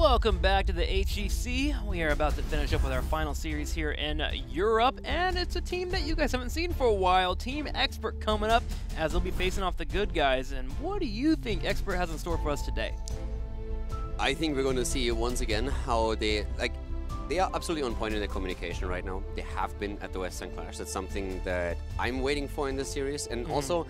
Welcome back to the HGC. We are about to finish up with our final series here in Europe, and it's a team that you guys haven't seen for a while. Team Expert coming up as they'll be facing off the good guys. And what do you think Expert has in store for us today? I think we're going to see once again how they are absolutely on point in their communication right now. They have been at the Western Clash. That's something that I'm waiting for in this series, and also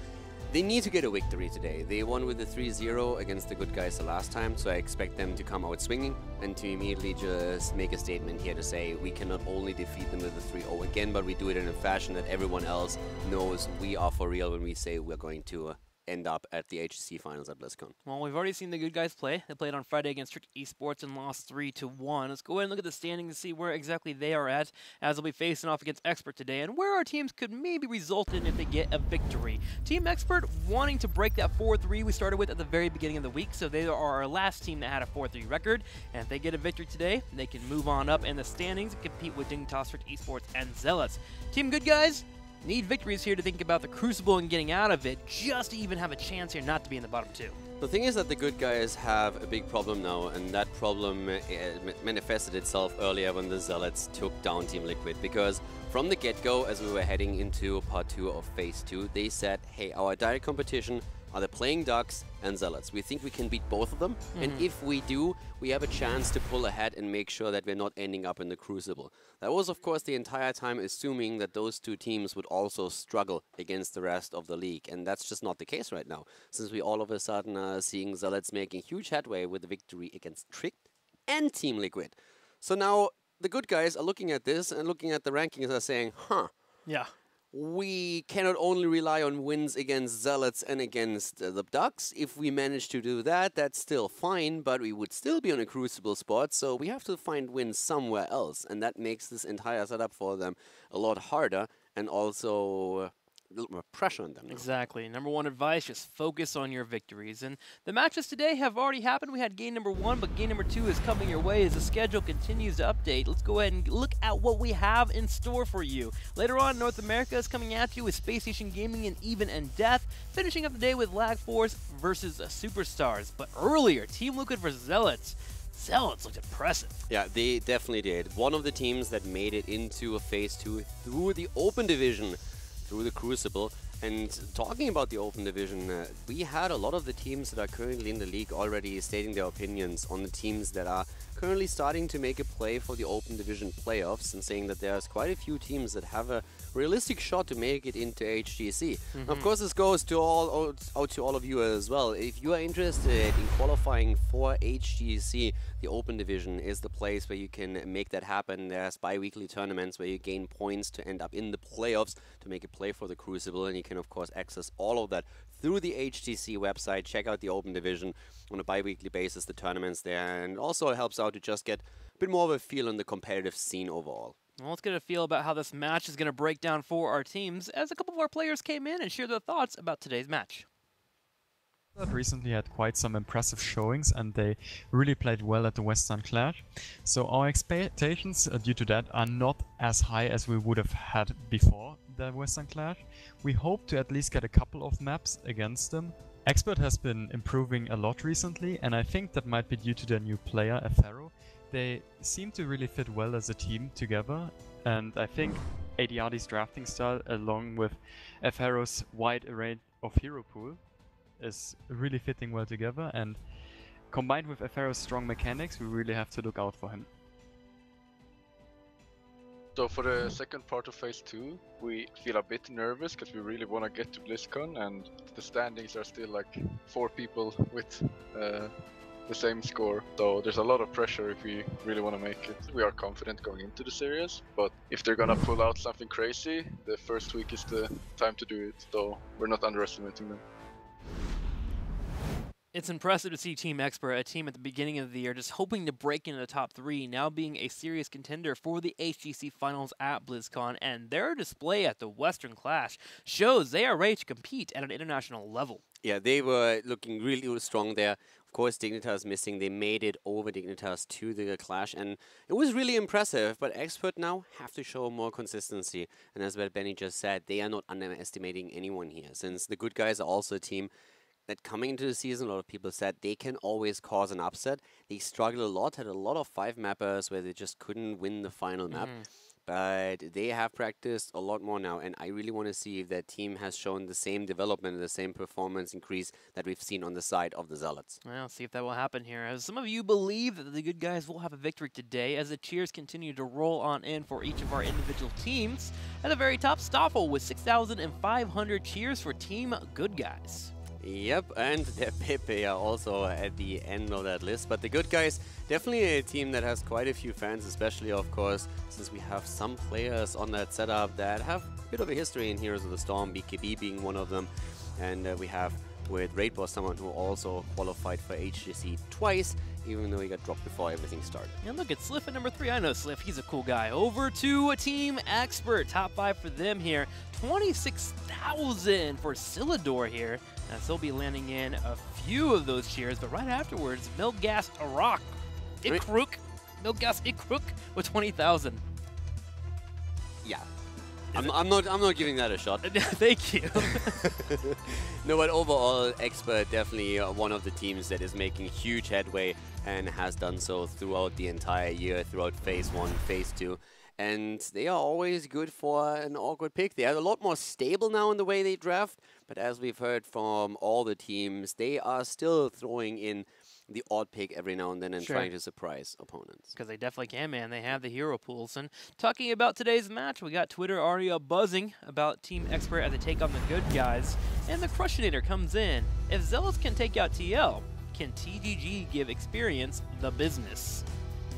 they need to get a victory today. They won with the 3-0 against the good guys the last time, so I expect them to come out swinging and to immediately just make a statement here to say we can not only defeat them with the 3-0 again, but we do it in a fashion that everyone else knows we are for real when we say we're going to end up at the HGC finals at BlizzCon. Well, we've already seen the good guys play. They played on Friday against Strict Esports and lost 3-1. Let's go ahead and look at the standings and see where exactly they are at, as they'll be facing off against Expert today, and where our teams could maybe result in if they get a victory. Team Expert wanting to break that 4-3 we started with at the very beginning of the week, so they are our last team that had a 4-3 record, and if they get a victory today, they can move on up in the standings and compete with Dignitas, Strict Esports, and Zealots. Team Good Guys need victories here to think about the Crucible and getting out of it, just to even have a chance here not to be in the bottom two. The thing is that the good guys have a big problem now, and that problem manifested itself earlier when the Zealots took down Team Liquid, because from the get-go, as we were heading into part 2 of Phase 2, they said, hey, our direct competition are the Playing Ducks and Zealots. We think we can beat both of them, and if we do, we have a chance to pull ahead and make sure that we're not ending up in the Crucible. That was, of course, the entire time assuming that those two teams would also struggle against the rest of the league, and that's just not the case right now, since we all of a sudden are seeing Zealots making huge headway with the victory against Tricked and Team Liquid. So now the good guys are looking at this and looking at the rankings and are saying, yeah, we cannot only rely on wins against Zealots and against the Ducks. If we manage to do that, that's still fine, but we would still be on a Crucible spot, so we have to find wins somewhere else, and that makes this entire setup for them a lot harder, and also a little more pressure on them now. Exactly. Number one advice, just focus on your victories. And the matches today have already happened. We had game number 1, but game number 2 is coming your way as the schedule continues to update. Let's go ahead and look at what we have in store for you. Later on, North America is coming at you with Space Station Gaming and Even and Death, finishing up the day with Lag Force versus Superstars. But earlier, Team Liquid versus Zealots. Zealots looked impressive. Yeah, they definitely did. One of the teams that made it into a Phase 2 through the Open Division, through the Crucible. And talking about the Open Division, we had a lot of the teams that are currently in the league already stating their opinions on the teams that are currently starting to make a play for the Open Division playoffs, and saying that there's quite a few teams that have a realistic shot to make it into HGC. Of course, this goes to out to all of you as well. If you are interested in qualifying for HGC, the Open Division is the place where you can make that happen. There's bi-weekly tournaments where you gain points to end up in the playoffs to make a play for the Crucible, and you can of course access all of that through the HGC website. Check out the Open Division on a bi-weekly basis, the tournaments there, and also it helps out to just get a bit more of a feel on the competitive scene overall. Well, let's get a feel about how this match is going to break down for our teams, as a couple of our players came in and shared their thoughts about today's match. Recently had quite some impressive showings, and they really played well at the Western Clash. So our expectations due to that are not as high as we would have had before the Western Clash. We hope to at least get a couple of maps against them. Expert has been improving a lot recently, and I think that might be due to their new player, Afero. They seem to really fit well as a team together, and I think ADRD's drafting style, along with Afero's wide array of hero pool, is really fitting well together, and combined with Afero's strong mechanics, we really have to look out for him. So for the second part of Phase 2, we feel a bit nervous because we really want to get to BlizzCon, and the standings are still like 4 people with the same score. So there's a lot of pressure if we really want to make it. We are confident going into the series, but if they're gonna pull out something crazy, the first week is the time to do it, so we're not underestimating them. It's impressive to see Team Expert, a team at the beginning of the year just hoping to break into the top 3, now being a serious contender for the HGC finals at BlizzCon, and their display at the Western Clash shows they are ready to compete at an international level. Yeah, they were looking really strong there. Of course, Dignitas missing. They made it over Dignitas to the Clash, and it was really impressive. But Expert now have to show more consistency. And as Benny just said, they are not underestimating anyone here, since the good guys are also a team that coming into the season, a lot of people said they can always cause an upset. They struggled a lot, had a lot of 5-mappers where they just couldn't win the final map. But they have practiced a lot more now, and I really want to see if that team has shown the same development and the same performance increase that we've seen on the side of the Zealots. Well, see if that will happen here. As some of you believe that the good guys will have a victory today, as the cheers continue to roll on in for each of our individual teams. At the very top, Stoffel with 6,500 cheers for Team Good Guys. Yep, and the Pepe are also at the end of that list. But the Good Guys, definitely a team that has quite a few fans, especially, of course, since we have some players on that setup that have a bit of a history in Heroes of the Storm, BKB being one of them. And we have with Raid Boss someone who also qualified for HGC twice, even though he got dropped before everything started. And look at Sliff at number 3. I know Sliff, he's a cool guy. Over to Team Expert. Top 5 for them here. 26,000 for Silidor here. As he'll be landing in a few of those cheers, but right afterwards, Milgas Arak. Ikruk. Milgas Ikruk with 20,000. Yeah. I'm not giving that a shot. Thank you. No, but overall, Expert definitely one of the teams that is making huge headway and has done so throughout the entire year, throughout Phase 1, Phase 2. And they are always good for an awkward pick. They are a lot more stable now in the way they draft, but as we've heard from all the teams, they are still throwing in the odd pick every now and then and trying to surprise opponents. Because they definitely can, man. They have the hero pools. And talking about today's match, we got Twitter already buzzing about Team Expert as they take on the Good Guys. And the Crushinator comes in. If Zealots can take out TL, can TGG give Experience the business?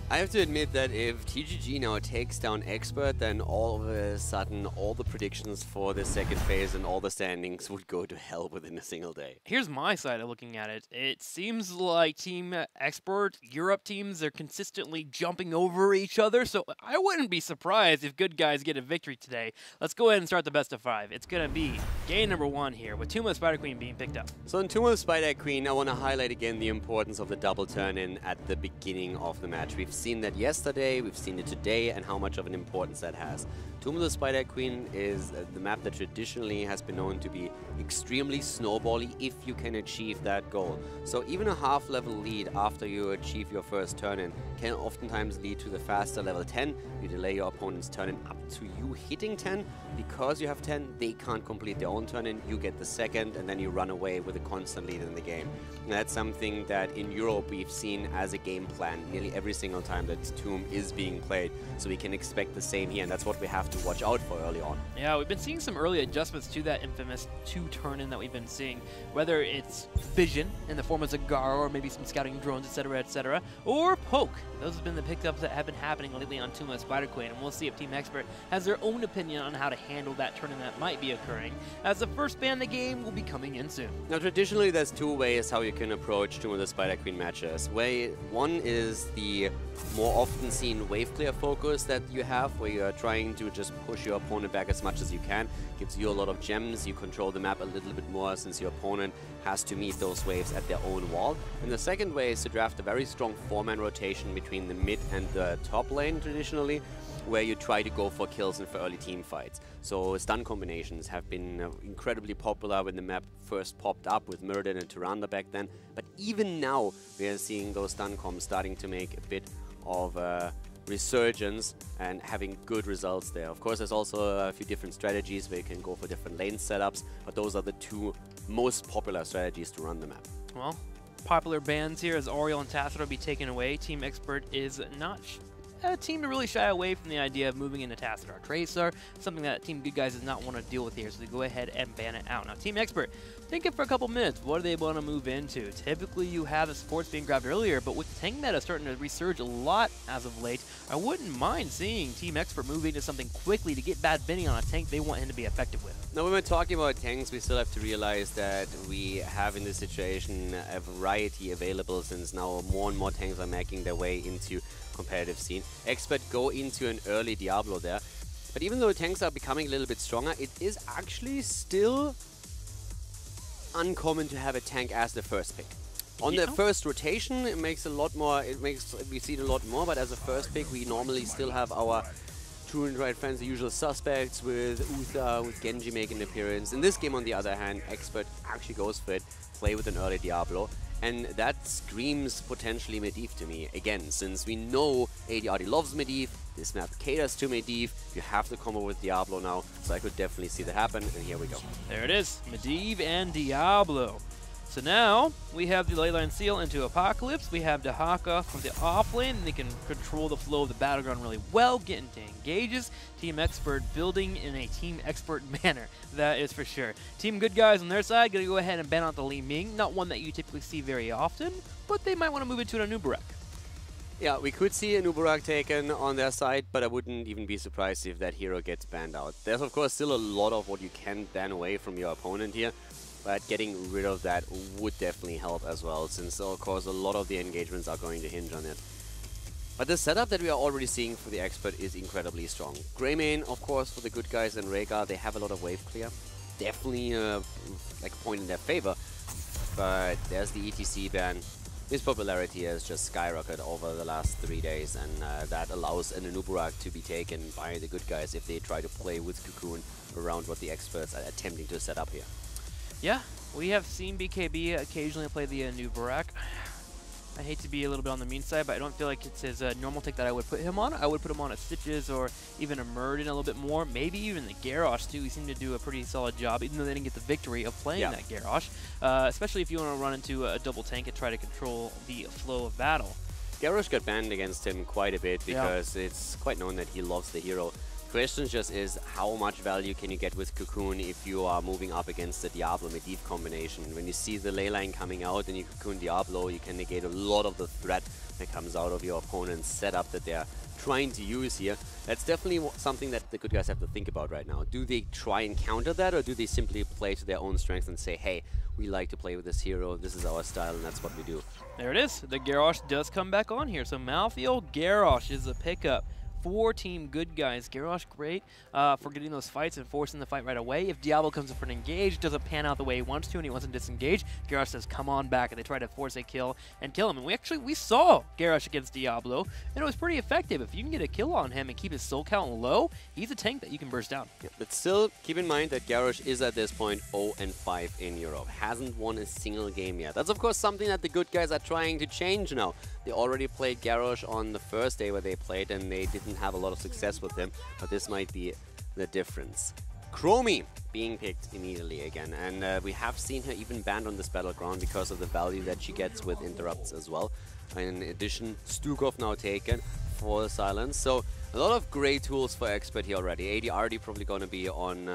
I have to admit that if TGG now takes down Expert, then all of a sudden all the predictions for the second phase and all the standings would go to hell within a single day. Here's my side of looking at it. It seems like Team Expert, Europe teams are consistently jumping over each other, so I wouldn't be surprised if Good Guys get a victory today. Let's go ahead and start the best of 5. It's going to be game number 1 here, with Tomb of Spider Queen being picked up. So in Tomb of Spider Queen, I want to highlight again the importance of the double turn-in at the beginning of the match. We've seen that yesterday, we've seen it today, and how much of an importance that has. Tomb of the Spider Queen is the map that traditionally has been known to be extremely snowbally if you can achieve that goal. So even a half-level lead after you achieve your first turn-in can oftentimes lead to the faster level 10. You delay your opponent's turn-in up to you hitting 10. Because you have 10, they can't complete their own turn-in, you get the second, and then you run away with a constant lead in the game. And that's something that in Europe we've seen as a game plan nearly every single time that Tomb is being played. So we can expect the same here, and that's what we have to watch out for early on. Yeah, we've been seeing some early adjustments to that infamous 2 turn-in that we've been seeing, whether it's vision in the form of Zagara or maybe some scouting drones, etc., or poke. Those have been the pickups that have been happening lately on Tomb of Spider Queen, and we'll see if Team Expert has their own opinion on how to handle that turn-in that might be occurring, as the first ban in the game will be coming in soon. Now, traditionally, there's 2 ways how you can approach Tomb of the Spider Queen matches. Way 1 is the more often seen wave clear focus that you have, where you are trying to just push your opponent back as much as you can. Gives you a lot of gems, you control the map a little bit more since your opponent has to meet those waves at their own wall. And the second way is to draft a very strong 4-man rotation between the mid and the top lane traditionally, where you try to go for kills and for early team fights. So stun combinations have been incredibly popular when the map first popped up with Murden and Tyrande back then, but even now we are seeing those stun combs starting to make a bit of resurgence and having good results there. Of course, there's also a few different strategies where you can go for different lane setups, but those are the 2 most popular strategies to run the map. Well, popular bans here as Oriel and Tassadar will be taken away. Team Expert is not a team to really shy away from the idea of moving into Tassadar Tracer, something that Team Good Guys does not want to deal with here, so they go ahead and ban it out. Now, Team Expert, thinking for a couple minutes, what do they want to move into? Typically, you have the supports being grabbed earlier, but with the tank meta starting to resurge a lot as of late, I wouldn't mind seeing Team Expert move into something quickly to get Bad Benny on a tank they want him to be effective with. Now, when we're talking about tanks, we still have to realize that we have in this situation a variety available, since now more and more tanks are making their way into competitive scene. Expert go into an early Diablo there, but even though tanks are becoming a little bit stronger, it is actually still uncommon to have a tank as the first pick. On the first rotation, it makes a lot more. We see it a lot more, but as a first pick, we normally still have our True and Right Friends, the usual suspects, with Uther, with Genji making an appearance. In this game, on the other hand, Expert actually goes for it, play with an early Diablo. And that screams potentially Medivh to me. Again, since we know AD already loves Medivh, this map caters to Medivh, you have to combo with Diablo now, so I could definitely see that happen, and here we go. There it is, Medivh and Diablo. So now, we have the Leyline Seal into Apocalypse, we have Dehaka from the offlane, and they can control the flow of the battleground really well, get into engages. Team Expert building in a Team Expert manner, that is for sure. Team Good Guys on their side, gonna go ahead and ban out the Li Ming, not one that you typically see very often, but they might want to move it to an Anubarak. Yeah, we could see an Uberak taken on their side, but I wouldn't even be surprised if that hero gets banned out. There's of course still a lot of what you can ban away from your opponent here, but getting rid of that would definitely help as well, since of course a lot of the engagements are going to hinge on it. But the setup that we are already seeing for the Expert is incredibly strong. Greymane, of course, for the Good Guys and Rhaegar, they have a lot of wave clear. Definitely like a point in their favor, but there's the ETC ban. His popularity has just skyrocketed over the last 3 days, and that allows an Anubarak to be taken by the Good Guys if they try to play with Cocoon around what the Experts are attempting to set up here. Yeah, we have seen BKB occasionally play the Anubarak. I hate to be a little bit on the mean side, but I don't feel like it's his normal take that I would put him on. I would put him on a Stitches or even a Murden a little bit more. Maybe even the Garrosh too. He seemed to do a pretty solid job, even though they didn't get the victory of playing that Garrosh. Especially if you want to run into a double tank and try to control the flow of battle. Garrosh got banned against him quite a bit because it's quite known that he loves the hero. Question just is, how much value can you get with Cocoon if you are moving up against the Diablo Medivh combination? When you see the ley line coming out and you Cocoon Diablo, you can negate a lot of the threat that comes out of your opponent's setup that they're trying to use here. That's definitely something that the Good Guys have to think about right now. Do they try and counter that, or do they simply play to their own strength and say, hey, we like to play with this hero, this is our style, and that's what we do? There it is. The Garrosh does come back on here. So Malthael Garrosh is a pickup for Team Good Guys. Garrosh great for getting those fights and forcing the fight right away. If Diablo comes up for an engage, doesn't pan out the way he wants to, and he wants to disengage, Garrosh says, come on back, and they try to force a kill and kill him. And we saw Garrosh against Diablo, and it was pretty effective. If you can get a kill on him and keep his soul count low, he's a tank that you can burst down. Yeah, but still, keep in mind that Garrosh is at this point 0-5 in Europe. Hasn't won a single game yet. That's of course something that the Good Guys are trying to change now. They already played Garrosh on the first day where they played, and they didn't have a lot of success with him, but this might be the difference. Chromie being picked immediately again, and we have seen her even banned on this battleground because of the value that she gets with interrupts as well. In addition, Stukov now taken for the silence, so a lot of great tools for Expert here already. AD already probably going to be on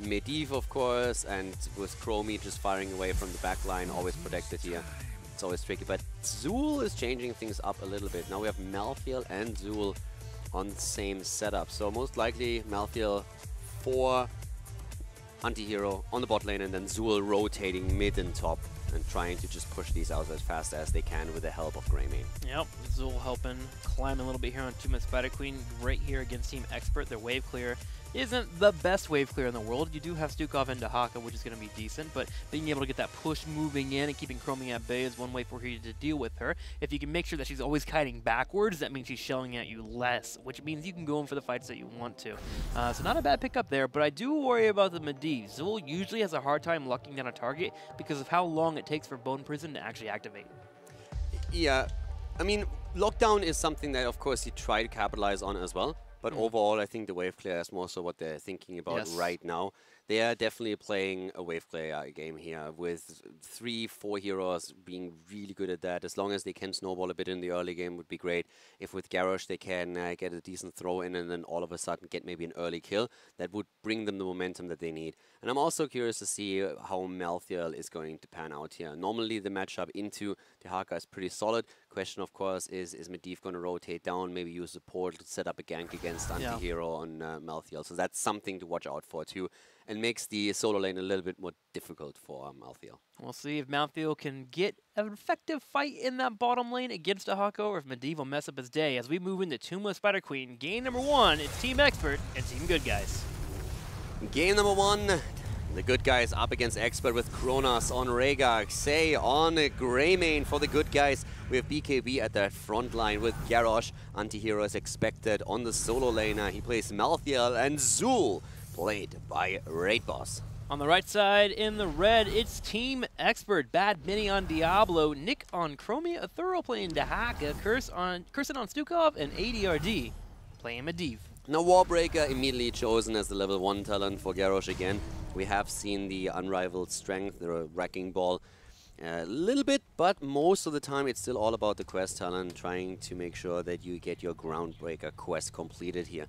Medivh, of course, and with Chromie just firing away from the back line, always protected here. It's always tricky, but Zul is changing things up a little bit. Now we have Malthael and Zul on the same setup. So most likely Malthael for anti-hero on the bot lane, and then Zul rotating mid and top and trying to just push these out as fast as they can with the help of Greymane. Yep, Zul helping climb a little bit here on 2-minute Spider Queen right here against Team Expert. Their wave clear isn't the best wave clear in the world. You do have Stukov and Dehaka, which is going to be decent, but being able to get that push moving in and keeping Chromie at bay is one way for you to deal with her. If you can make sure that she's always kiting backwards, that means she's shelling at you less, which means you can go in for the fights that you want to. So not a bad pickup there, but I do worry about the Medivh. Zul usually has a hard time locking down a target because of how long it takes for Bone Prison to actually activate. Yeah, I mean, lockdown is something that of course you try to capitalize on as well. But overall, I think the wave clear is more so what they're thinking about right now. They are definitely playing a wave clear game here with 3-4 heroes being really good at that. As long as they can snowball a bit in the early game would be great. If with Garrosh they can get a decent throw in and then all of a sudden get maybe an early kill, that would bring them the momentum that they need. And I'm also curious to see how Malthael is going to pan out here. Normally the matchup into Dehaka is pretty solid. Question of course is Medivh going to rotate down, maybe use the portal to set up a gank against anti-hero on Malthael. So that's something to watch out for too, and makes the solo lane a little bit more difficult for Malthael. We'll see if Malthael can get an effective fight in that bottom lane against Dehaka, or if Medivh will mess up his day as we move into Tomb of Spider Queen. Game number 1, it's Team Expert and Team Good Guys. Game number 1, the Good Guys up against Expert with Kronos on Rhaegar, Xay on Greymane for the Good Guys. We have BKB at that front line with Garrosh. Anti-hero is expected on the solo laner. He plays Malthael and Zul, played by Raid Boss. On the right side, in the red, it's Team Expert. Bad Benny on Diablo, Nick on Chromia, a thorough playing Dahaka, Curse on Stukov, and ADRD playing Medivh. Now Warbreaker immediately chosen as the level 1 talent for Garrosh again. We have seen the unrivaled strength, the Wrecking Ball, a little bit, but most of the time it's still all about the quest talent, trying to make sure that you get your Groundbreaker quest completed here.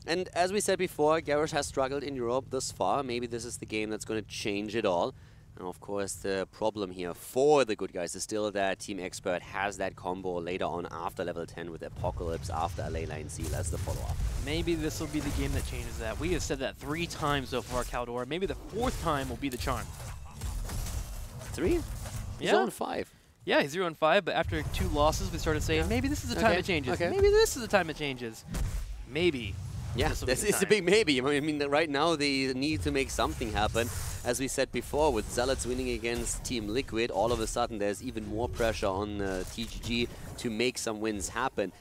And as we said before, Garrosh has struggled in Europe thus far. Maybe this is the game that's going to change it all. And of course, the problem here for the good guys is still that Team Expert has that combo later on after level 10 with Apocalypse after a Leyline Seal as the follow-up. Maybe this will be the game that changes that. We have said that 3 times so far, Caldor. Maybe the 4th time will be the charm. 3? He's on 5. Yeah, he's 0-5, but after 2 losses, we started saying, maybe this is the time it changes. Maybe this is the time it changes. Maybe. Yeah, this is a big maybe. I mean, right now they need to make something happen. As we said before, with Zealots winning against Team Liquid, all of a sudden there's even more pressure on TGG to make some wins happen.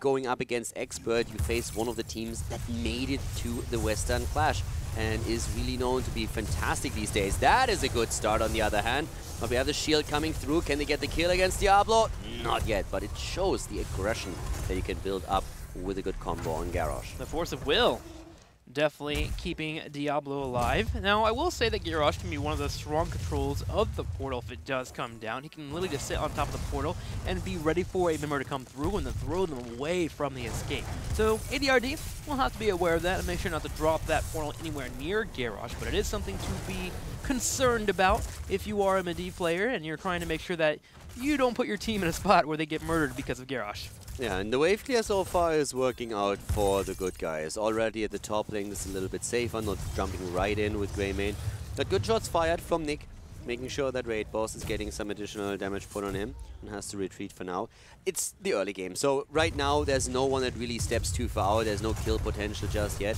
Going up against Expert, you face one of the teams that made it to the Western Clash and is really known to be fantastic these days. That is a good start on the other hand. But we have the shield coming through. Can they get the kill against Diablo? Not yet, but it shows the aggression that you can build up with a good combo on Garrosh. The force of will. Definitely keeping Diablo alive. Now, I will say that Garrosh can be one of the strong controls of the portal if it does come down. He can literally just sit on top of the portal and be ready for a member to come through and then throw them away from the escape. So, ADRD will have to be aware of that and make sure not to drop that portal anywhere near Garrosh, but it is something to be concerned about if you are a Medivh player and you're trying to make sure that you don't put your team in a spot where they get murdered because of Garrosh. Yeah, and the wave clear so far is working out for the good guys. Already at the top lane, this is a little bit safer, not jumping right in with Greymane. But good shots fired from Nick, making sure that Raid Boss is getting some additional damage put on him and has to retreat for now. It's the early game, so right now there's no one that really steps too far out. There's no kill potential just yet,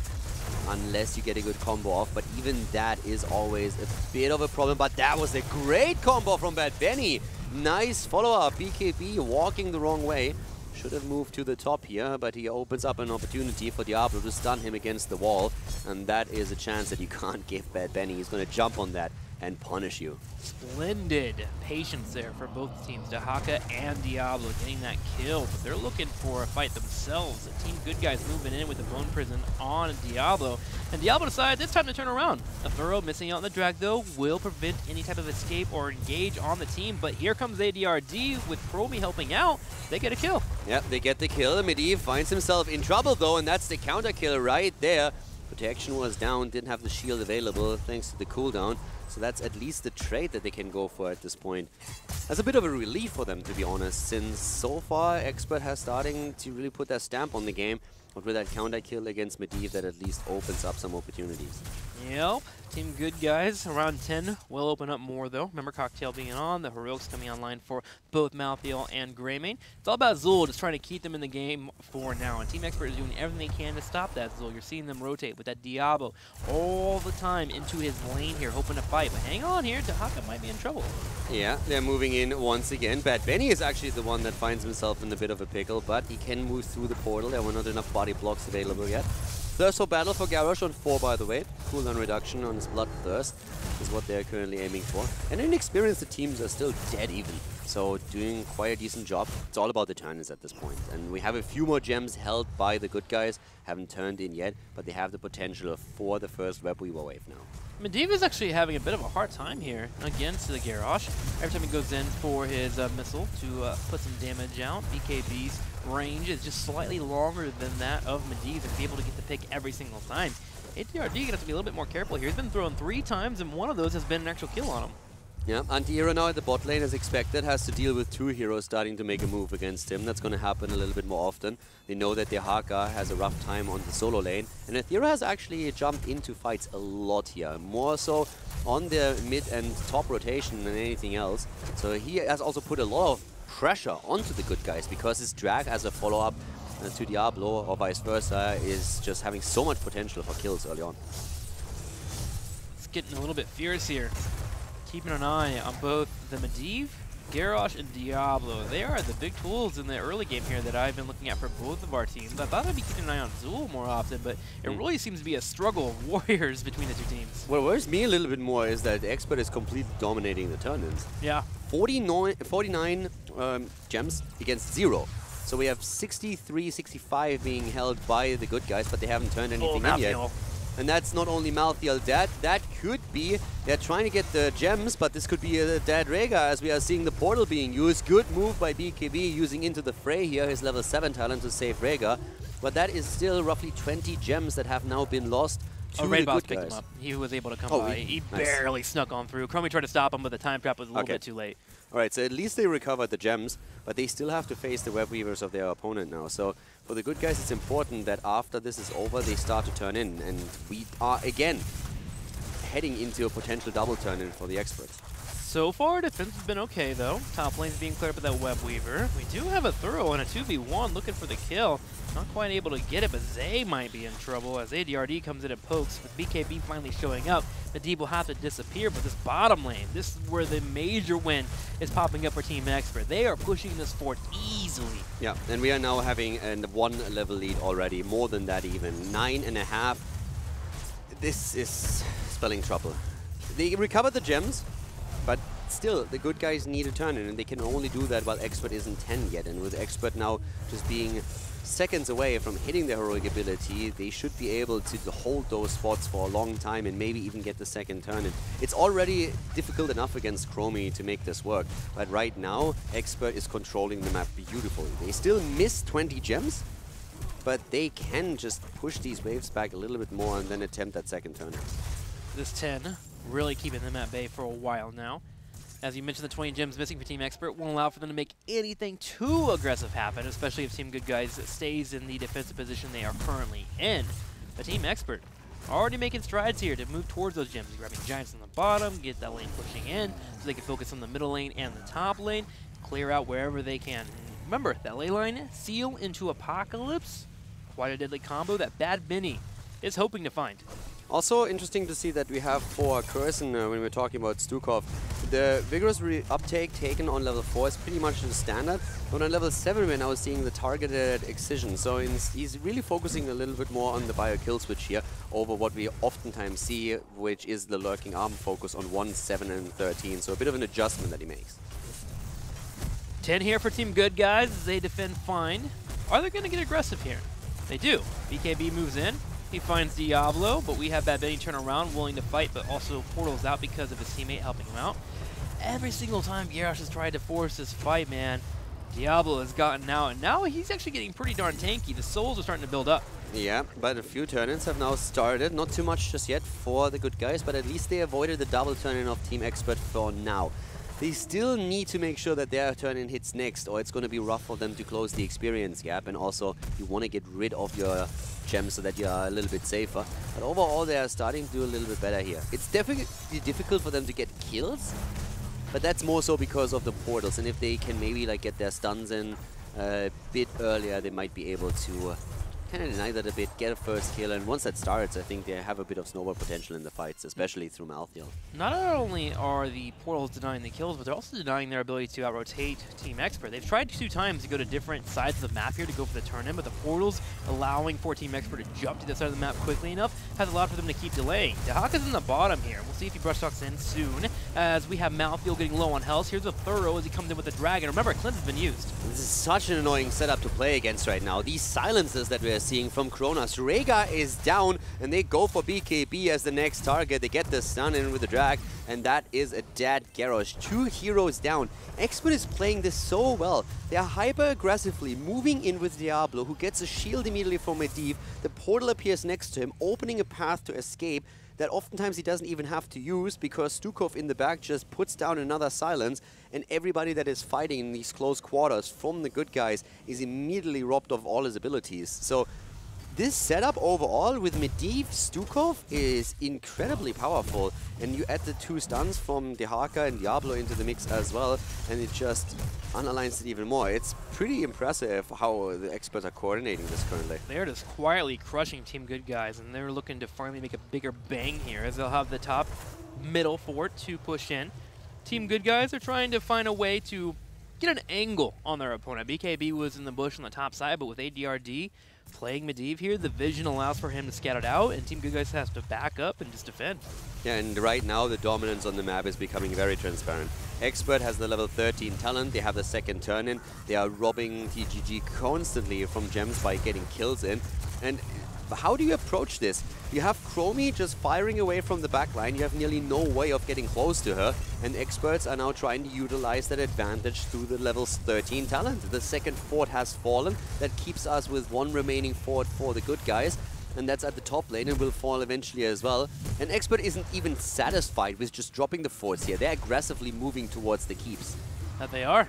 unless you get a good combo off. But even that is always a bit of a problem. But that was a great combo from Bad Benny. Nice follow-up. BKB walking the wrong way. Should have moved to the top here, but he opens up an opportunity for Diablo to stun him against the wall, and that is a chance that you can't give Bad Benny. He's going to jump on that and punish you. Splendid patience there for both teams, Dahaka and Diablo getting that kill, but they're looking for a fight themselves. The Team Good Guys moving in with the Bone Prison on Diablo, and Diablo decides it's time to turn around. A thorough missing out on the drag, though, will prevent any type of escape or engage on the team, but here comes ADRD with Chromie helping out. They get a kill. Yep, they get the kill. Medivh finds himself in trouble, though, and that's the counter kill right there. Protection was down, didn't have the shield available thanks to the cooldown. So that's at least the trade that they can go for at this point. That's a bit of a relief for them, to be honest, since so far Expert has starting to really put their stamp on the game. But with that counter kill against Medivh, that at least opens up some opportunities. Yep. Team Good Guys around 10 will open up more, though. Remember Cocktail being on, the Heroics coming online for both Malthael and Greymane. It's all about Zul just trying to keep them in the game for now. And Team Expert is doing everything they can to stop that Zul. You're seeing them rotate with that Diablo all the time into his lane here, hoping to fight. But hang on here, Dahaka might be in trouble. Yeah, they're moving in once again. Bad Benny is actually the one that finds himself in a bit of a pickle, but he can move through the portal. There were not enough body blocks available yet. Thirst for battle for Garrosh on 4, by the way. Cooldown reduction on his Bloodthirst is what they're currently aiming for. And inexperienced, the teams are still dead even. So doing quite a decent job. It's all about the turners at this point. And we have a few more gems held by the good guys. Haven't turned in yet, but they have the potential for the first Web Weaver wave now. Medivh is actually having a bit of a hard time here against the Garrosh. Every time he goes in for his missile to put some damage out, BKB's range is just slightly longer than that of Medivh and be able to get the pick every single time. ADRD gonna have to be a little bit more careful here. He's been thrown 3 times and one of those has been an actual kill on him. Yeah, anti-hero now at the bot lane, as expected, has to deal with 2 heroes starting to make a move against him. That's going to happen a little bit more often. They know that Dahaka has a rough time on the solo lane, and Aethera has actually jumped into fights a lot here, more so on the mid and top rotation than anything else. So he has also put a lot of pressure onto the good guys, because his drag as a follow-up to Diablo, or vice versa, is just having so much potential for kills early on. It's getting a little bit fierce here. Keeping an eye on both the Medivh Garrosh and Diablo, they are the big tools in the early game here that I've been looking at for both of our teams. I thought I'd be keeping an eye on Zool more often, but it really seems to be a struggle of warriors between the two teams. What worries me a little bit more is that Expert is completely dominating the turn-ins. Yeah. 49 gems against 0. So we have 63, 65 being held by the good guys, but they haven't turned anything in yet. And that's not only Malthiel dead, that could be, they're trying to get the gems, but this could be a dead Rhaegar as we are seeing the portal being used. Good move by BKB using Into the Fray here, his level 7 talent to save Rhaegar. But that is still roughly 20 gems that have now been lost to the good picked guys. him up. He was able to come by. He barely snuck on through. Chromie tried to stop him, but the time trap was a little bit too late. Alright, so at least they recovered the gems, but they still have to face the web weavers of their opponent now. So for the good guys, it's important that after this is over, they start to turn in. And we are, again, heading into a potential double turn in for the experts. So far, defense has been okay, though. Top lane's being cleared by that web weaver. We do have a throw and a 2v1 looking for the kill. Not quite able to get it, but Zay might be in trouble as ADRD comes in and pokes, with BKB finally showing up. Medivh will have to disappear, but this bottom lane, this is where the major win is popping up for Team Expert. They are pushing this fort easily. Yeah, and we are now having a 1 level lead already, more than that even. 9.5. This is spelling trouble. They recovered the gems, but still, the good guys need a turn in, and they can only do that while Expert isn't 10 yet. And with Expert now just being seconds away from hitting the heroic ability, they should be able to hold those spots for a long time and maybe even get the second turn in. It's already difficult enough against Chromie to make this work, but right now, Expert is controlling the map beautifully. They still miss 20 gems, but they can just push these waves back a little bit more and then attempt that second turn. This 10 really keeping them at bay for a while now. As you mentioned, the 20 gems missing for Team Expert won't allow for them to make anything too aggressive happen, especially if Team Good Guys stays in the defensive position they are currently in. But Team Expert already making strides here to move towards those gems, grabbing Giants on the bottom, get that lane pushing in so they can focus on the middle lane and the top lane, clear out wherever they can. Remember, that ley line, Seal into Apocalypse, quite a deadly combo that Bad Benny is hoping to find. Also interesting to see that we have for Curson, when we're talking about Stukov, the vigorous uptake taken on level 4 is pretty much the standard, but on level 7 we're now seeing the targeted excision, so he's really focusing a little bit more on the bio kill switch here over what we oftentimes see, which is the lurking arm focus on 1, 7 and 13, so a bit of an adjustment that he makes. 10 here for Team Good Guys as they defend fine. Are they going to get aggressive here? They do. BKB moves in. He finds Diablo, but we have Bad Benny turn around, willing to fight, but also portals out because of his teammate helping him out. Every single time Garrosh has tried to force this fight, man, Diablo has gotten out, and now he's actually getting pretty darn tanky. The souls are starting to build up. Yeah, but a few turn-ins have now started. Not too much just yet for the good guys, but at least they avoided the double turn-in of Team Expert for now. They still need to make sure that their turn-in hits next, or it's going to be rough for them to close the experience gap, and also you want to get rid of your gems so that you are a little bit safer. But overall, they are starting to do a little bit better here. It's definitely difficult for them to get kills, but that's more so because of the portals, and if they can maybe like get their stuns in a bit earlier, they might be able to kind of deny that a bit, get a first kill, and once that starts, I think they have a bit of snowball potential in the fights, especially through Malthiel. Not only are the portals denying the kills, but they're also denying their ability to out-rotate Team Expert. They've tried 2 times to go to different sides of the map here to go for the turn-in, but the portals allowing for Team Expert to jump to the side of the map quickly enough has allowed for them to keep delaying. Dahaka's in the bottom here. We'll see if he brush talks in soon, as we have Malthiel getting low on health. Here's a Thorough as he comes in with the Dragon. Remember, Cleanse has been used. This is such an annoying setup to play against right now. These silences that we are seeing from Kronos. Rhaegar is down, and they go for BKB as the next target. They get the stun in with the drag, and that is a dead Garrosh. 2 heroes down. Expert is playing this so well. They are hyper-aggressively moving in with Diablo, who gets a shield immediately from Medivh. The portal appears next to him, opening a path to escape that oftentimes he doesn't even have to use, because Stukov in the back just puts down another silence, and everybody that is fighting in these close quarters from the good guys is immediately robbed of all his abilities. So this setup overall with Medivh, Stukov is incredibly powerful, and you add the 2 stuns from Dehaka and Diablo into the mix as well, and it just underlines it even more. It's pretty impressive how the experts are coordinating this currently. They're just quietly crushing Team Good Guys, and they're looking to finally make a bigger bang here, as they'll have the top middle fort to push in. Team Good Guys are trying to find a way to get an angle on their opponent. BKB was in the bush on the top side, but with ADRD playing Medivh here, the vision allows for him to scout it out, and Team Good Guys has to back up and just defend. Yeah, and right now the dominance on the map is becoming very transparent. Expert has the level 13 talent, they have the second turn in, they are robbing TGG constantly from gems by getting kills in. And how do you approach this? You have Chromie just firing away from the backline, you have nearly no way of getting close to her, and Experts are now trying to utilize that advantage through the level 13 talent. The second fort has fallen, that keeps us with one remaining fort for the Good Guys, and that's at the top lane and will fall eventually as well. And Expert isn't even satisfied with just dropping the forts here, they're aggressively moving towards the keeps. That they are.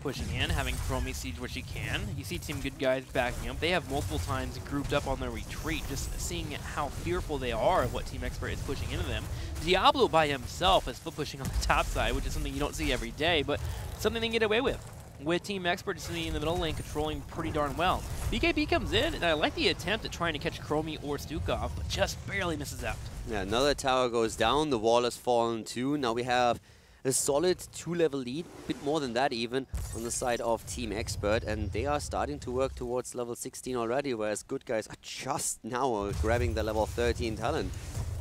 Pushing in, having Chromie siege where she can. You see Team Good Guys backing up. They have multiple times grouped up on their retreat, just seeing how fearful they are of what Team Expert is pushing into them. Diablo by himself is foot pushing on the top side, which is something you don't see every day, but something they can get away with. With Team Expert sitting in the middle lane controlling pretty darn well. BKB comes in, and I like the attempt at trying to catch Chromie or Stukov, but just barely misses out. Yeah, another tower goes down, the wall has fallen too. Now we have a solid 2-level lead, a bit more than that even, on the side of Team Expert, and they are starting to work towards level 16 already, whereas Good Guys are just now grabbing the level 13 talent.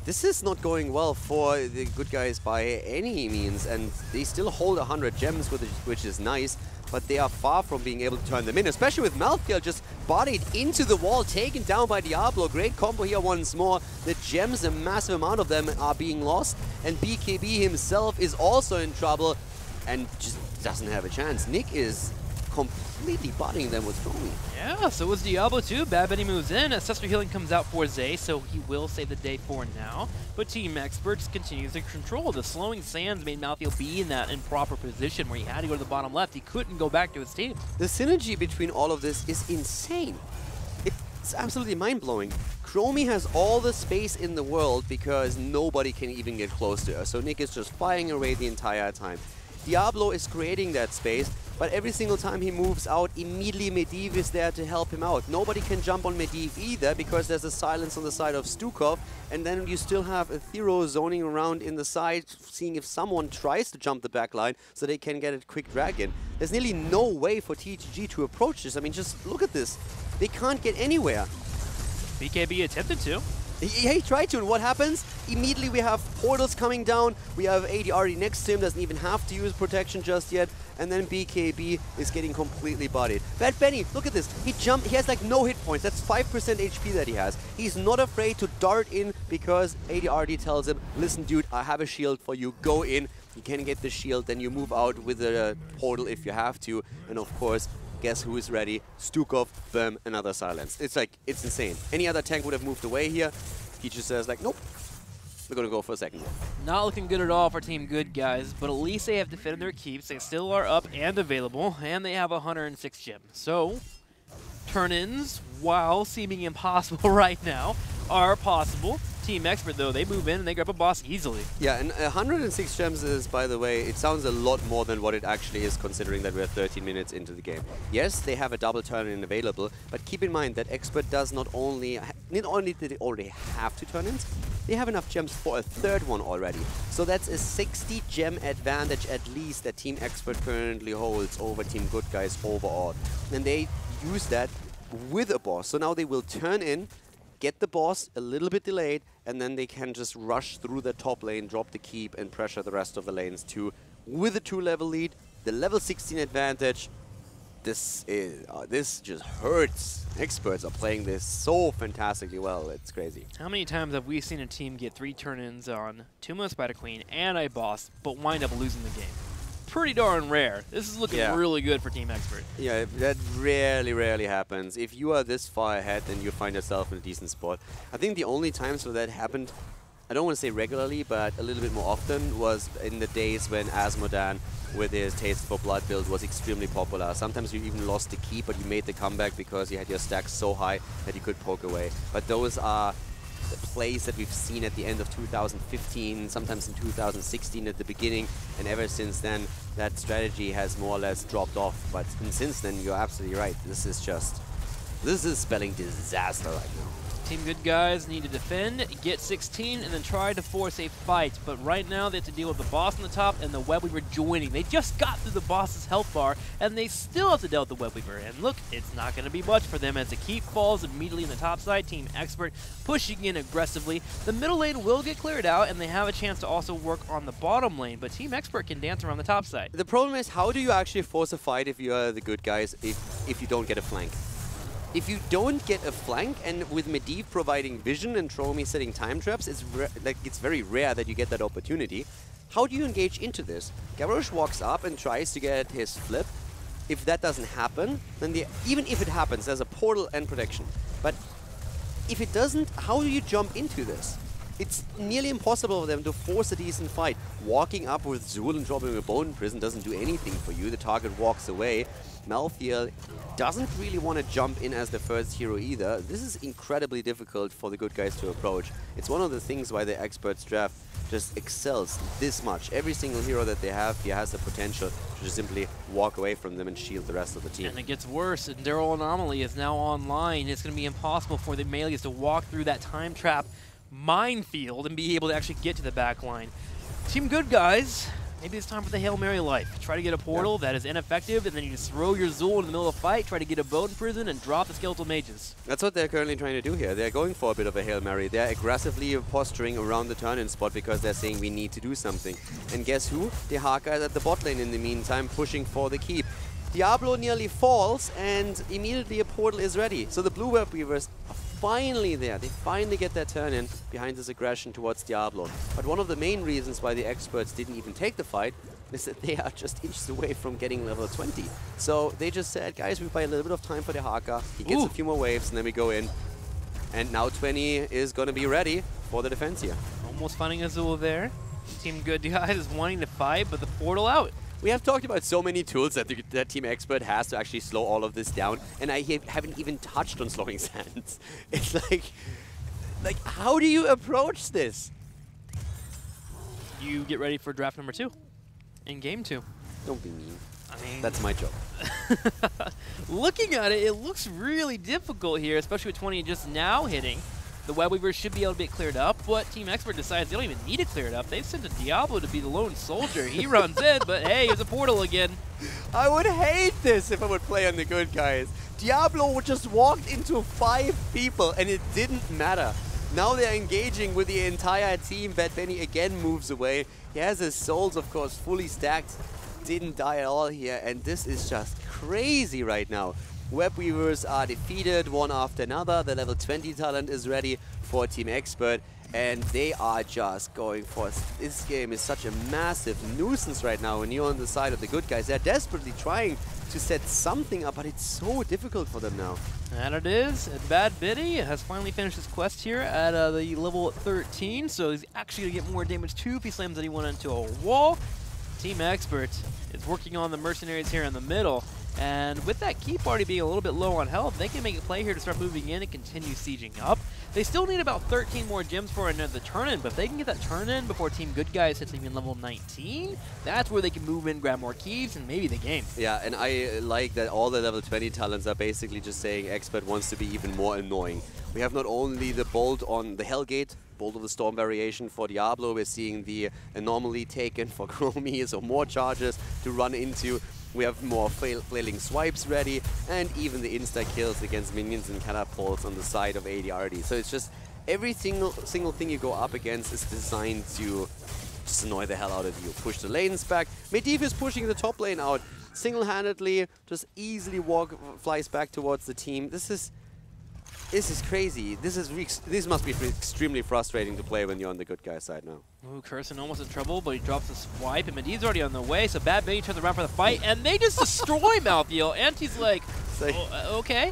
This is not going well for the Good Guys by any means, and they still hold 100 gems, which is nice, but they are far from being able to turn them in, especially with Malthael just bodied into the wall, taken down by Diablo. Great combo here once more. The gems, a massive amount of them are being lost, and BKB himself is also in trouble and just doesn't have a chance. Nick is completely bodying them with Chromie. Yeah, so was Diablo too. Bad Benny moves in. Ancestral Healing comes out for Zay, so he will save the day for now. But Team Experts continues to control. The slowing sands made Malthael be in that improper position where he had to go to the bottom left. He couldn't go back to his team. The synergy between all of this is insane. It's absolutely mind-blowing. Chromie has all the space in the world because nobody can even get close to her. So Nick is just firing away the entire time. Diablo is creating that space, but every single time he moves out, immediately Medivh is there to help him out. Nobody can jump on Medivh either because there's a silence on the side of Stukov, and then you still have Aethero zoning around in the side, seeing if someone tries to jump the back line so they can get a quick drag in. There's nearly no way for TGG to approach this. I mean, just look at this. They can't get anywhere. BKB attempted to. He tried to, and what happens? Immediately we have portals coming down, we have AD already next to him, doesn't even have to use protection just yet, and then BKB is getting completely bodied. Bad Benny, look at this, he has like no hit points, that's 5% HP that he has. He's not afraid to dart in because AD already tells him, listen dude, I have a shield for you, go in, you can get the shield, then you move out with a portal if you have to, and of course, guess who is ready? Stukov, bam, another silence. It's like, it's insane. Any other tank would have moved away here. He just says like, nope, we're gonna go for a second one. Not looking good at all for Team Good Guys, but at least they have defended their keeps. They still are up and available, and they have 106 gems. So, turn-ins, while seeming impossible right now, are possible. Team Expert, though, they move in and they grab a boss easily. Yeah, and 106 gems is, by the way, it sounds a lot more than what it actually is, considering that we're 13 minutes into the game. Yes, they have a double turn-in available, but keep in mind that Expert does not only did they already have 2 turn-ins, they have enough gems for a third one already. So that's a 60 gem advantage at least that Team Expert currently holds over Team Good Guys overall. And they use that with a boss. So now they will turn in, get the boss a little bit delayed, and then they can just rush through the top lane, drop the keep, and pressure the rest of the lanes too. With a 2-level lead, the level 16 advantage, this just hurts. Experts are playing this so fantastically well, it's crazy. How many times have we seen a team get 3 turn-ins on Tomb of the Spider Queen and a boss, but wind up losing the game? Pretty darn rare. This is looking really good for Team Expert. Yeah, that rarely happens. If you are this far ahead, then you find yourself in a decent spot. I think the only times where that happened, I don't want to say regularly, but a little bit more often, was in the days when Asmodan, with his Taste for Blood build, was extremely popular. Sometimes you even lost the keep, but you made the comeback because you had your stacks so high that you could poke away. But those are the plays that we've seen at the end of 2015, sometimes in 2016 at the beginning, and ever since then that strategy has more or less dropped off. But since then, you're absolutely right, this is spelling disaster right now. Team Good Guys need to defend, get 16, and then try to force a fight. But right now, they have to deal with the boss on the top and the Webweaver joining. They just got through the boss's health bar, and they still have to deal with the Webweaver. And look, it's not going to be much for them as the keep falls immediately in the top side. Team Expert pushing in aggressively. The middle lane will get cleared out, and they have a chance to also work on the bottom lane, but Team Expert can dance around the top side. The problem is, how do you actually force a fight if you are the Good Guys if you don't get a flank? If you don't get a flank, and with Medivh providing vision and Tromi setting time traps, it's very rare that you get that opportunity. How do you engage into this? Garrosh walks up and tries to get his flip. If that doesn't happen, then even if it happens, there's a portal and protection. But if it doesn't, how do you jump into this? It's nearly impossible for them to force a decent fight. Walking up with Zul and dropping a bone in prison doesn't do anything for you. The target walks away. Malthael doesn't really want to jump in as the first hero either. This is incredibly difficult for the Good Guys to approach. It's one of the things why the Experts draft just excels this much. Every single hero that they have here has the potential to just simply walk away from them and shield the rest of the team. And it gets worse. Daryl Anomaly is now online. It's going to be impossible for the Melees to walk through that time trap minefield and be able to actually get to the back line. Team Good Guys, maybe it's time for the Hail Mary life. Try to get a portal that is ineffective, and then you just throw your Zul in the middle of the fight, try to get a boat in prison, and drop the skeletal mages. That's what they're currently trying to do here. They're going for a bit of a Hail Mary. They're aggressively posturing around the turn-in spot because they're saying we need to do something. And guess who? The Haka is at the bot lane in the meantime, pushing for the keep. Diablo nearly falls, and immediately a portal is ready. So the Blue Web Weavers are finally there. They finally get their turn in behind this aggression towards Diablo. But one of the main reasons why the Experts didn't even take the fight is that they are just inches away from getting level 20. So they just said, guys, we buy a little bit of time for the Haka. He gets a few more waves, and then we go in. And now 20 is going to be ready for the defense here. Almost finding Azul there. Team Good Guys is wanting to fight, but the portal out. We have talked about so many tools that Team Expert has to actually slow all of this down, and I haven't even touched on slowing sands. It's like, how do you approach this? You get ready for draft number 2 in game 2. Don't be mean. I mean, That's my job. looking at it, it looks really difficult here, especially with 20 just now hitting. The Web Weavers should be able to get cleared up, but Team Expert decides they don't even need to clear it up. They've sent a Diablo to be the lone soldier. He runs in, but hey, there's a portal again. I would hate this if I would play on the Good Guys. Diablo just walked into 5 people, and it didn't matter. Now they're engaging with the entire team. Bad Benny again moves away. He has his souls, of course, fully stacked. Didn't die at all here, and this is just crazy right now. Web Weavers are defeated one after another. The level 20 talent is ready for Team Expert, and they are just going for it. This game is such a massive nuisance right now when you're on the side of the Good Guys. They're desperately trying to set something up, but it's so difficult for them now. And it is. Bad Biddy has finally finished his quest here at the level 13, so he's actually going to get more damage too if he slams anyone into a wall. Team Expert is working on the mercenaries here in the middle. And with that keep already being a little bit low on health, they can make a play here to start moving in and continue sieging up. They still need about 13 more gems for another turn-in, but if they can get that turn-in before Team Good Guys hits even level 19, that's where they can move in, grab more keys, and maybe the game. Yeah, and I like that all the level 20 talents are basically just saying Expert wants to be even more annoying. We have not only the Bolt on the Hellgate, Bolt of the Storm variation for Diablo, we're seeing the Anomaly taken for Chromie, so more charges to run into. We have more flailing swipes ready, and even the insta-kills against minions and catapults on the side of ADRD. So it's just every single thing you go up against is designed to just annoy the hell out of you. Push the lanes back. Medivh is pushing the top lane out single-handedly, just easily flies back towards the team. This is crazy. This must be extremely frustrating to play when you're on the Good Guy side now. Ooh, Curson almost in trouble, but he drops a swipe, and Medivh's already on the way, so Bad Benny turns around for the fight, and they just destroy Malthael, and he's like, okay.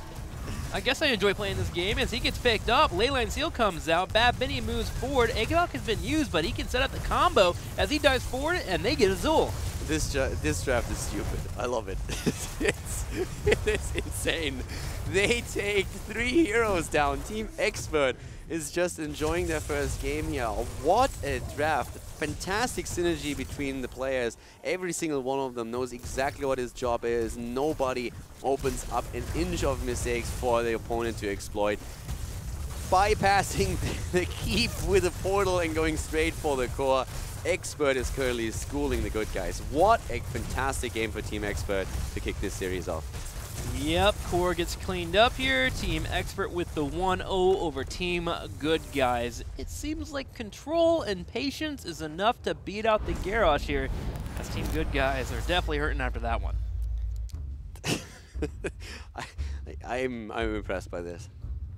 I guess I enjoy playing this game. As he gets picked up, Leyline Seal comes out, Bad Benny moves forward, Egglock has been used, but he can set up the combo as he dives forward, and they get Azul. This draft is stupid. I love it. It is insane. They take 3 heroes down. Team Expert is just enjoying their first game here. What a draft. Fantastic synergy between the players. Every single one of them knows exactly what his job is. Nobody opens up an inch of mistakes for the opponent to exploit. bypassing the keep with a portal and going straight for the core. Expert is currently schooling the good guys. What a fantastic game for Team Expert to kick this series off. Yep, Core gets cleaned up here. Team Expert with the 1-0 over Team Good Guys. It seems like control and patience is enough to beat out the Garrosh here, as Team Good Guys are definitely hurting after that one. I'm impressed by this.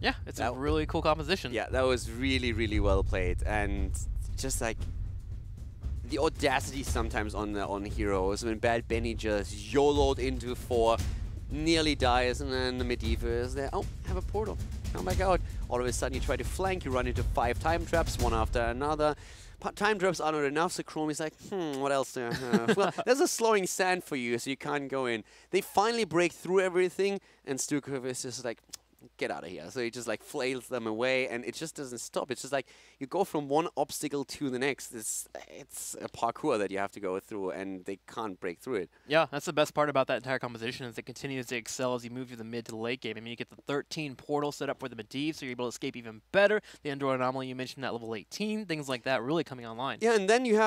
Yeah, it's a really cool composition. Yeah, that was really, really well played, and just like the audacity sometimes on heroes when Bad Benny just YOLO'd into 4, nearly dies, and then the Medivh is there. Oh, have a portal. Come back out. All of a sudden you try to flank, you run into 5 time traps, one after another. Time traps are not enough, so Chromie's like, what else do I have? Well, there's a slowing sand for you, so you can't go in. They finally break through everything, and Stukurv is just like, get out of here. So he just like flails them away, and it just doesn't stop. It's just like you go from one obstacle to the next. It's a parkour that you have to go through, and they can't break through it. Yeah, that's the best part about that entire composition is it continues to excel as you move through the mid to the late game. I mean, you get the 13 portal set up for the Medivh, so you're able to escape even better. The Endor Anomaly you mentioned at level 18, things like that really coming online. Yeah, and then you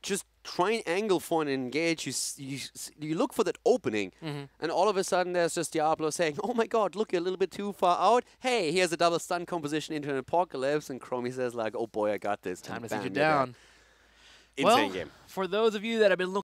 just try and angle for an engage. You look for that opening, and all of a sudden there's just Diablo saying, "Oh my God, look, you're a little bit too far out. Hey, here's a double stun composition into an apocalypse." And Chromie says like, "Oh boy, I got this." Time to bam, sit you you're down. dead. Insane Well, game. for those of you that have been looking